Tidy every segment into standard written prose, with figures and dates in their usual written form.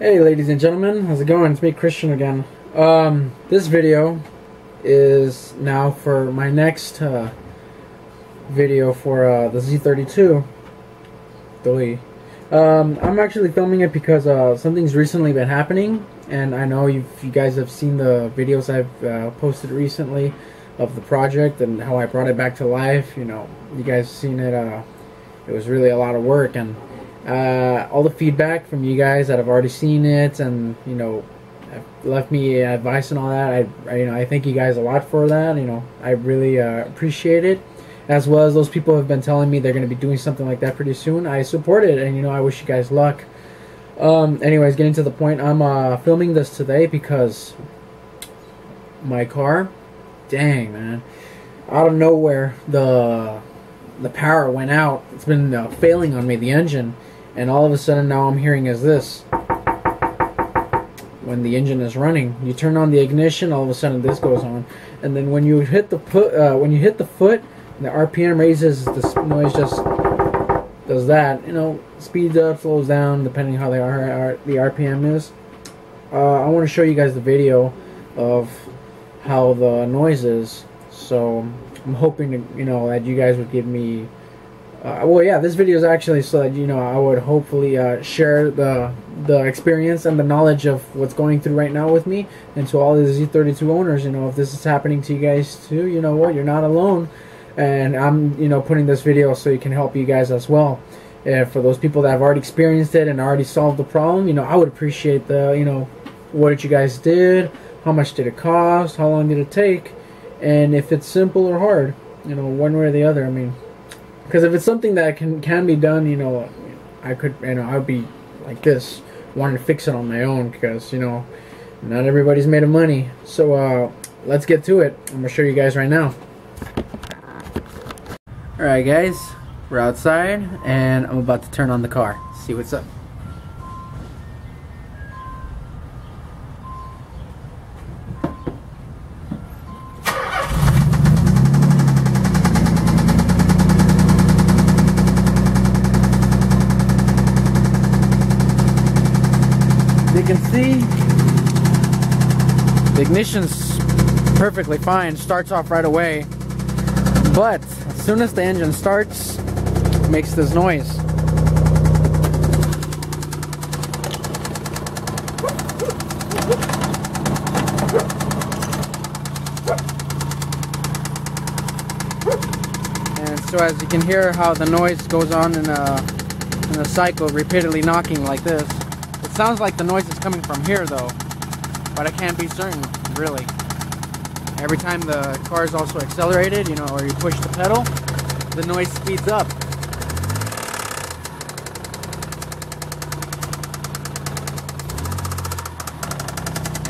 Hey ladies and gentlemen, how's it going? It's me, Christian, again. This video is now for my next video for the Z32. I'm actually filming it because something's recently been happening, and I know you guys have seen the videos I've posted recently of the project and how I brought it back to life. You know, you guys have seen it. It was really a lot of work, and all the feedback from you guys that have already seen it and, you know, left me advice and all that, I thank you guys a lot for that. You know, I really appreciate it, as well as those people who have been telling me they're going to be doing something like that pretty soon. I support it, and, you know, I wish you guys luck. Anyways, getting to the point, I'm filming this today because my car, dang man, out of nowhere the power went out. It's been failing on me, the engine. And all of a sudden now I'm hearing is this. When the engine is running, you turn on the ignition, all of a sudden this goes on. And then when you hit the foot, the RPM raises, this noise just does that. You know, speeds up, slows down, depending how the RPM is. I want to show you guys the video of how the noise is. So I'm hoping to, you know, that you guys would give me. Well, yeah, this video is actually so that, you know, I would hopefully share the experience and the knowledge of what's going through right now with me, and to all the Z32 owners, you know, if this is happening to you guys too, you know what, you're not alone, and I'm, you know, putting this video so it can help you guys as well. And for those people that have already experienced it and already solved the problem, you know, I would appreciate the, you know, what you guys did, how much did it cost, how long did it take, and if it's simple or hard, you know, one way or the other. I mean, because if it's something that can be done, you know, I could, you know, I would be like this, wanting to fix it on my own, because, you know, not everybody's made of money. So let's get to it. I'm gonna show you guys right now. All right, guys, we're outside, and I'm about to turn on the car. See what's up. You can see the ignition's perfectly fine, starts off right away, but as soon as the engine starts, it makes this noise. And so as you can hear how the noise goes on in a cycle, repeatedly knocking like this. It sounds like the noise is coming from here though, but I can't be certain, really. Every time the car is also accelerated, you know, or you push the pedal, the noise speeds up.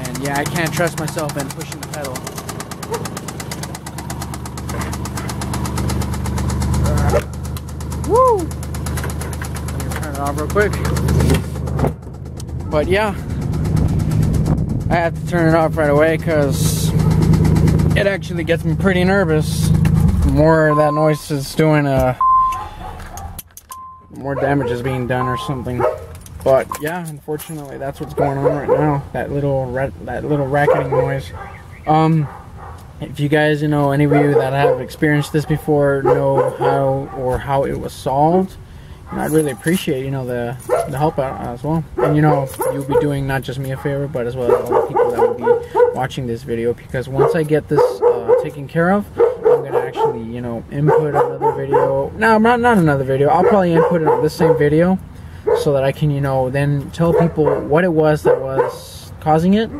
And yeah, I can't trust myself in pushing the pedal. Woo! Let me turn it off real quick. But yeah, I have to turn it off right away because it actually gets me pretty nervous. The more that noise is doing, more damage is being done or something. But yeah, unfortunately, that's what's going on right now. That little racketing noise. If you guys, you know, any of you that have experienced this before, know how it was solved, and I'd really appreciate, you know, the help out as well. And, you know, you'll be doing not just me a favor, but as well as all the people that will be watching this video, because once I get this taken care of, I'm going to actually, you know, input another video. No, not another video. I'll probably input it on this same video so that I can, you know, then tell people what it was that was causing it.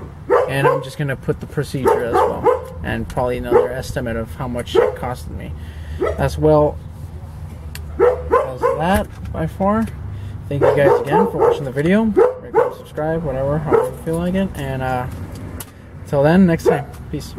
And I'm just going to put the procedure as well, and probably another estimate of how much it costed me as well. That by far. Thank you guys again for watching the video. Rate, subscribe, whatever, however you feel like it. And until then, next time, peace.